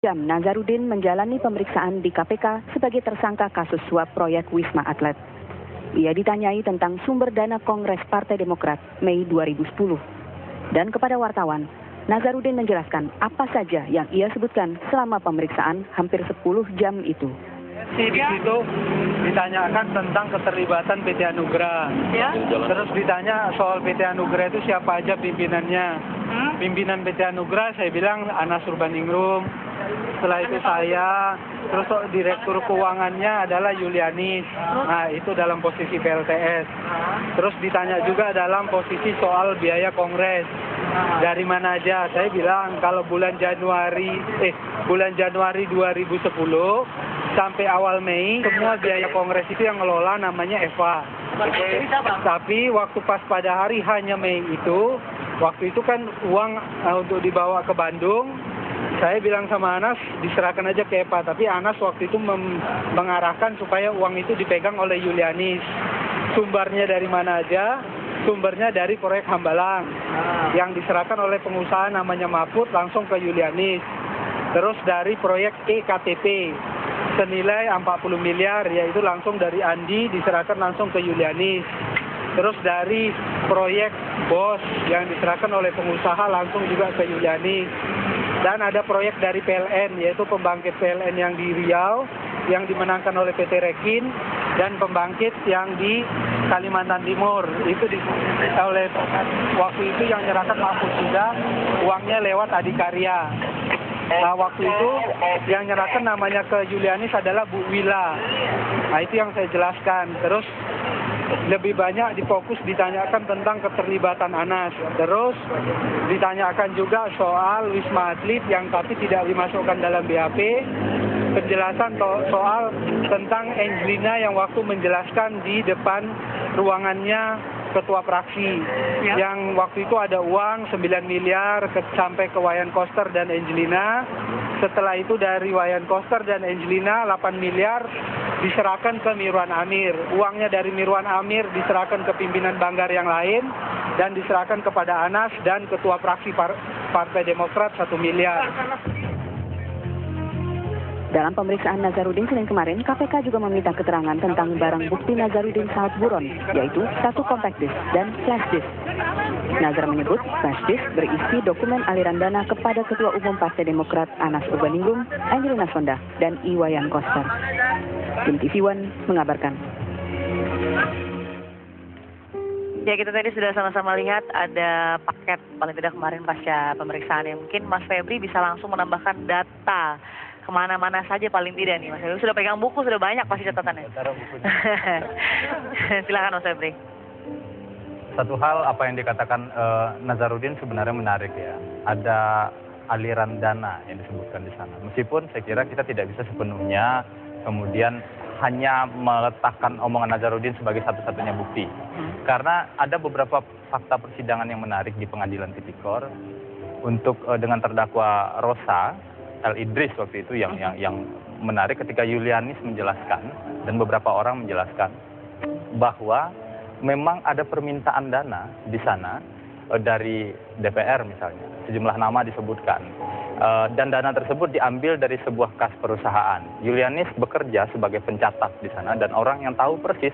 Jam Nazarudin menjalani pemeriksaan di KPK sebagai tersangka kasus suap proyek Wisma Atlet. Ia ditanyai tentang sumber dana Kongres Partai Demokrat Mei 2010. Dan kepada wartawan, Nazarudin menjelaskan apa saja yang ia sebutkan selama pemeriksaan hampir 10 jam itu. Di situ ditanyakan tentang keterlibatan PT Anugrah. Ya? Terus ditanya soal PT Anugrah itu siapa aja pimpinannya. Pimpinan PT Anugrah saya bilang Anas Urbaningrum. Setelah itu saya, terus direktur keuangannya adalah Yulianis. Nah, itu dalam posisi PLTS. Terus ditanya juga dalam posisi soal biaya kongres. Dari mana aja? Saya bilang kalau bulan Januari 2010 sampai awal Mei, semua biaya kongres itu yang ngelola namanya Eva. Tapi waktu pas pada hari hanya Mei itu, waktu itu kan uang untuk dibawa ke Bandung, saya bilang sama Anas, diserahkan aja ke Eva. Tapi Anas waktu itu mengarahkan supaya uang itu dipegang oleh Yulianis. Sumbernya dari mana aja? Sumbernya dari proyek Hambalang. Yang diserahkan oleh pengusaha namanya Mahfud langsung ke Yulianis. Terus dari proyek EKTP senilai 40 miliar, yaitu langsung dari Andi diserahkan langsung ke Yulianis. Terus dari proyek BOS yang diserahkan oleh pengusaha langsung juga ke Yulianis. Dan ada proyek dari PLN, yaitu pembangkit PLN yang di Riau, yang dimenangkan oleh PT Rekin, dan pembangkit yang di Kalimantan Timur. Itu oleh waktu itu yang nyerahkan Mahfud sudah, uangnya lewat Adikarya. Nah, waktu itu yang nyerahkan namanya ke Yulianis adalah Bu Wila. Nah, itu yang saya jelaskan. Terus lebih banyak difokus ditanyakan tentang keterlibatan Anas. Terus ditanyakan juga soal Wisma Atlet yang tapi tidak dimasukkan dalam BAP. Penjelasan soal tentang Angelina yang waktu menjelaskan di depan ruangannya ketua fraksi. Yang waktu itu ada uang 9 miliar sampai ke Wayan Koster dan Angelina. Setelah itu dari Wayan Koster dan Angelina 8 miliar diserahkan ke Mirwan Amir. Uangnya dari Mirwan Amir diserahkan ke pimpinan Banggar yang lain dan diserahkan kepada Anas dan ketua fraksi Partai Demokrat 1 miliar. Dalam pemeriksaan Nazarudin Senin kemarin, KPK juga meminta keterangan tentang barang bukti Nazarudin saat buron, yaitu 1 compact disk dan flash disk. Nazar menyebut flash disk berisi dokumen aliran dana kepada Ketua Umum Partai Demokrat Anas Urbaningrum, Angelina Sondah, dan Iwayan Koster. Tim TV One mengabarkan. Ya, kita tadi sudah sama-sama lihat ada paket paling tidak kemarin pasca pemeriksaan yang mungkin Mas Febri bisa langsung menambahkan data kemana-mana saja paling tidak nih Mas Febri. Sudah pegang buku, sudah banyak pasti catatannya. Silakan Mas Febri. Satu hal apa yang dikatakan Nazarudin sebenarnya menarik ya. Ada aliran dana yang disebutkan di sana. Meskipun saya kira kita tidak bisa sepenuhnya kemudian hanya meletakkan omongan Nazarudin sebagai satu-satunya bukti. Karena ada beberapa fakta persidangan yang menarik di pengadilan tipikor untuk dengan terdakwa Rosa El Idris waktu itu yang menarik ketika Yulianis menjelaskan dan beberapa orang menjelaskan bahwa memang ada permintaan dana di sana dari DPR misalnya, sejumlah nama disebutkan. Dan dana tersebut diambil dari sebuah kas perusahaan. Yulianis bekerja sebagai pencatat di sana dan orang yang tahu persis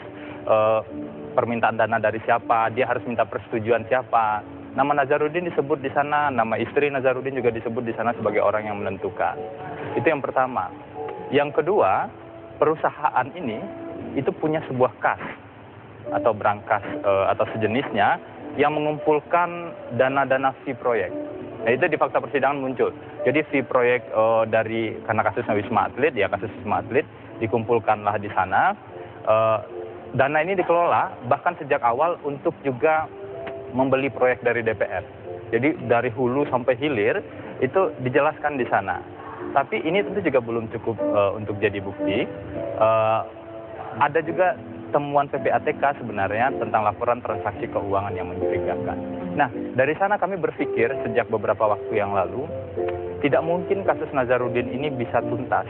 permintaan dana dari siapa, dia harus minta persetujuan siapa. Nama Nazarudin disebut di sana, nama istri Nazarudin juga disebut di sana sebagai orang yang menentukan. Itu yang pertama. Yang kedua, perusahaan ini itu punya sebuah kas atau brankas atau sejenisnya yang mengumpulkan dana-dana fee proyek. Nah, itu di fakta persidangan muncul. Jadi fee proyek karena kasusnya Wisma Atlet, ya kasus Wisma Atlet, dikumpulkanlah di sana. Dana ini dikelola bahkan sejak awal untuk juga membeli proyek dari DPR. Jadi dari hulu sampai hilir itu dijelaskan di sana. Tapi ini tentu juga belum cukup untuk jadi bukti. Ada juga temuan PPATK sebenarnya tentang laporan transaksi keuangan yang mencurigakan. Nah, dari sana kami berpikir sejak beberapa waktu yang lalu, tidak mungkin kasus Nazarudin ini bisa tuntas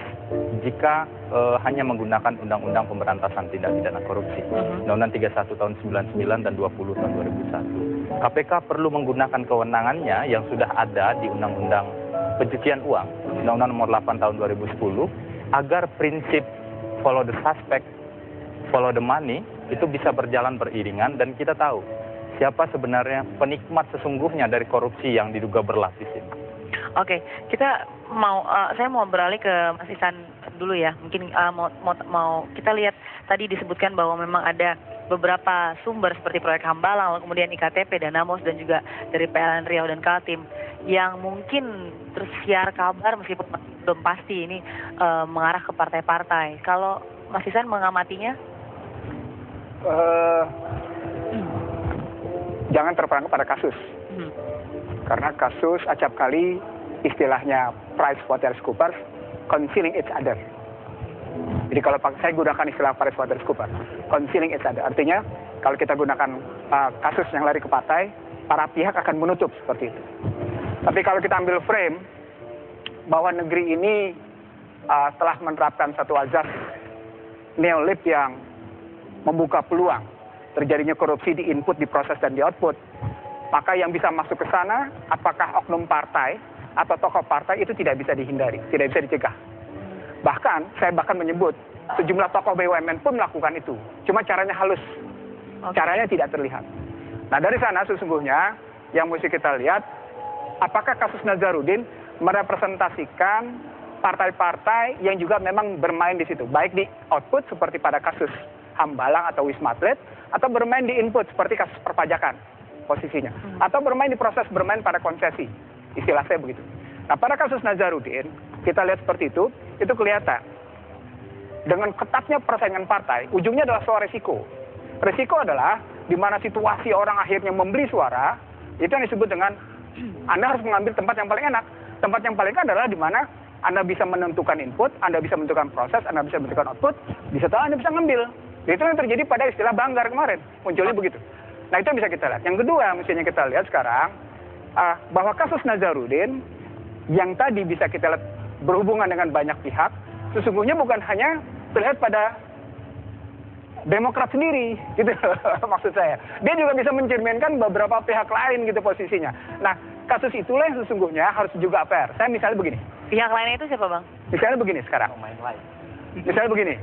jika hanya menggunakan Undang-Undang Pemberantasan Tindak Pidana Korupsi. Undang-Undang 31 tahun 99 dan 20 tahun 2001. KPK perlu menggunakan kewenangannya yang sudah ada di Undang-Undang Pencucian Uang Undang-Undang Nomor 8 Tahun 2010, agar prinsip follow the suspect, follow the money itu bisa berjalan beriringan dan kita tahu siapa sebenarnya penikmat sesungguhnya dari korupsi yang diduga berlapis ini. Oke, saya mau beralih ke Mas Ihsan dulu ya. Mungkin mau kita lihat tadi disebutkan bahwa memang ada beberapa sumber seperti proyek Hambalang, kemudian IKTP, Danamos dan juga dari PLN Riau dan Kaltim yang mungkin tersiar kabar meskipun belum pasti ini mengarah ke partai-partai. Kalau Mas Ihsan mengamatinya? Jangan terperangkap pada kasus. Karena kasus acap kali istilahnya PricewaterhouseCoopers concealing each other. Jadi kalau saya gunakan istilah PricewaterhouseCoopers, concealing each other. Artinya kalau kita gunakan kasus yang lari ke partai, para pihak akan menutup seperti itu. Tapi kalau kita ambil frame bahwa negeri ini telah menerapkan satu azas neolib yang membuka peluang terjadinya korupsi di input, di proses, dan di output, maka yang bisa masuk ke sana, apakah oknum partai atau tokoh partai itu tidak bisa dihindari, tidak bisa dicegah. Saya bahkan menyebut sejumlah tokoh BUMN pun melakukan itu, cuma caranya halus, caranya tidak terlihat. Nah dari sana sesungguhnya yang mesti kita lihat, apakah kasus Nazarudin merepresentasikan partai-partai yang juga memang bermain di situ, baik di output seperti pada kasus Hambalang atau Wisma Atlet, atau bermain di input seperti kasus perpajakan posisinya, atau bermain di proses bermain pada konsesi, istilah saya begitu. Nah pada kasus Nazarudin kita lihat seperti itu kelihatan dengan ketatnya persaingan partai, ujungnya adalah soal resiko. Resiko adalah di mana situasi orang akhirnya membeli suara, itu yang disebut dengan Anda harus mengambil tempat yang paling enak. Tempat yang paling enak adalah di mana Anda bisa menentukan input, Anda bisa menentukan proses, Anda bisa menentukan output, bisa tahu Anda bisa ngambil. Itu yang terjadi pada istilah Banggar kemarin, munculnya begitu. Nah itu yang bisa kita lihat. Yang kedua mestinya kita lihat sekarang, bahwa kasus Nazarudin yang tadi bisa kita lihat berhubungan dengan banyak pihak, sesungguhnya bukan hanya terlihat pada Demokrat sendiri, gitu maksud saya. Dia juga bisa mencerminkan beberapa pihak lain gitu posisinya. Nah kasus itulah yang sesungguhnya harus juga fair. Saya misalnya begini. Pihak lainnya itu siapa Bang? Misalnya begini sekarang. Misalnya begini.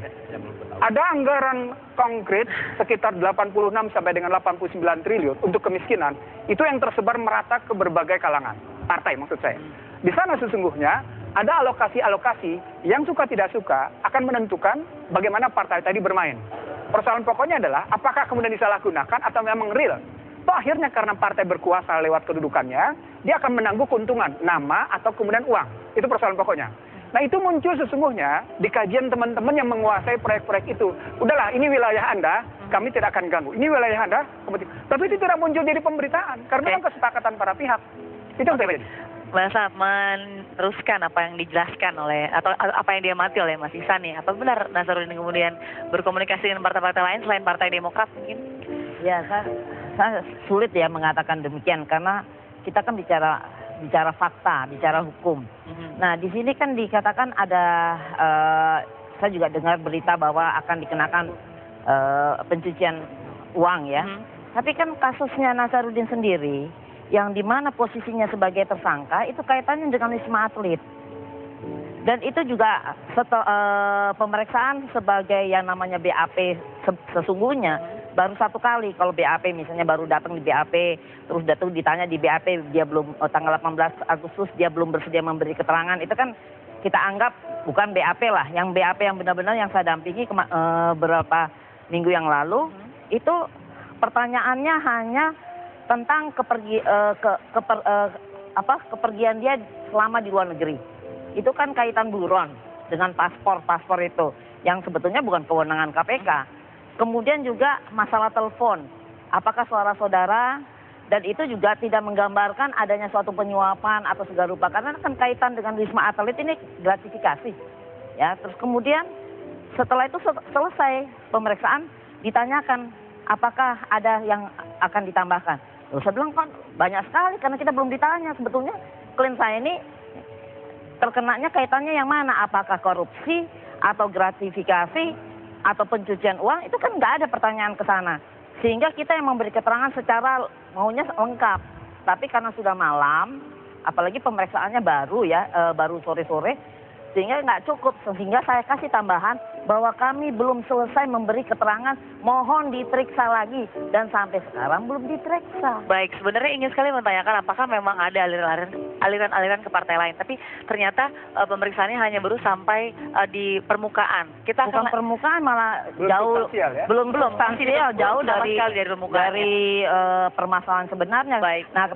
Ada anggaran konkret sekitar 86 sampai dengan 89 triliun untuk kemiskinan, itu yang tersebar merata ke berbagai kalangan, partai maksud saya. Di sana sesungguhnya ada alokasi-alokasi yang suka tidak suka akan menentukan bagaimana partai tadi bermain. Persoalan pokoknya adalah apakah kemudian disalahgunakan atau memang real. Toh akhirnya karena partai berkuasa lewat kedudukannya, dia akan menanggung keuntungan, nama atau kemudian uang. Itu persoalan pokoknya. Nah itu muncul sesungguhnya di kajian teman-teman yang menguasai proyek-proyek itu. Udahlah ini wilayah Anda, kami tidak akan ganggu. Ini wilayah Anda, tapi itu tidak muncul jadi pemberitaan. Karena memang kesepakatan para pihak. Itu yang terjadi. Bahasa meneruskan apa yang dijelaskan oleh, atau apa yang diamati oleh Mas Ihsan nih. Apa benar Nazarudin kemudian berkomunikasi dengan partai-partai lain selain Partai Demokrat mungkin? Ya saya sulit ya mengatakan demikian karena kita kan bicara fakta, bicara hukum. Nah di sini kan dikatakan ada, saya juga dengar berita bahwa akan dikenakan pencucian uang ya. Tapi kan kasusnya Nazarudin sendiri, yang dimana posisinya sebagai tersangka itu kaitannya dengan Wisma Atlet. Dan itu juga pemeriksaan sebagai yang namanya BAP sesungguhnya baru satu kali. Kalau BAP misalnya baru datang di BAP, terus datang ditanya di BAP, dia belum tanggal 18 Agustus dia belum bersedia memberi keterangan, itu kan kita anggap bukan BAP lah. Yang BAP yang benar-benar yang saya dampingi beberapa minggu yang lalu, itu pertanyaannya hanya tentang kepergian dia selama di luar negeri. Itu kan kaitan buron dengan paspor itu yang sebetulnya bukan kewenangan KPK. Kemudian juga masalah telepon, apakah suara saudara, dan itu juga tidak menggambarkan adanya suatu penyuapan atau segala rupa, karena kan kaitan dengan Wisma Atlet ini gratifikasi. Ya, terus kemudian setelah itu selesai pemeriksaan ditanyakan apakah ada yang akan ditambahkan. Loh, saya bilang kan banyak sekali karena kita belum ditanya sebetulnya klien saya ini terkenanya kaitannya yang mana, apakah korupsi atau gratifikasi atau pencucian uang, itu kan nggak ada pertanyaan ke sana. Sehingga kita yang memberi keterangan secara maunya lengkap. Tapi karena sudah malam, apalagi pemeriksaannya baru ya, baru sore-sore, sehingga nggak cukup. Sehingga saya kasih tambahan bahwa kami belum selesai memberi keterangan, mohon diperiksa lagi, dan sampai sekarang belum diperiksa. Baik, sebenarnya ingin sekali menanyakan apakah memang ada aliran-aliran ke partai lain, tapi ternyata pemeriksaannya hanya baru sampai di permukaan. Kita Bukan permukaan, malah Belum jauh, substansial ya? belum substansial, jauh sama dari sekali dari permukaan. permasalahan sebenarnya. Baik. Nah,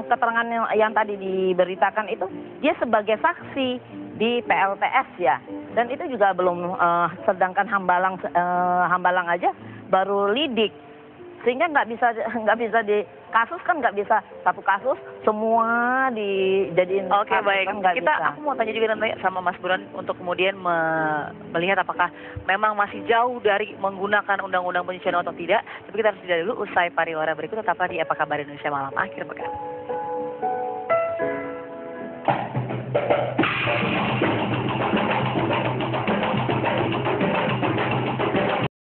keterangan yang tadi diberitakan itu dia sebagai saksi di PLTS ya, dan itu juga belum, sedangkan Hambalang aja baru lidik, sehingga nggak bisa di kasus, kan nggak bisa satu kasus semua dijadiin. Oke, kasus, baik. kan nggak bisa. Aku mau tanya juga nanti sama Mas Buran untuk kemudian melihat apakah memang masih jauh dari menggunakan undang-undang pencucian uang atau tidak. Tapi kita harus jeda dulu, usai pariwara berikut tetaplah di Apa Kabar Indonesia Malam Akhir Pekan.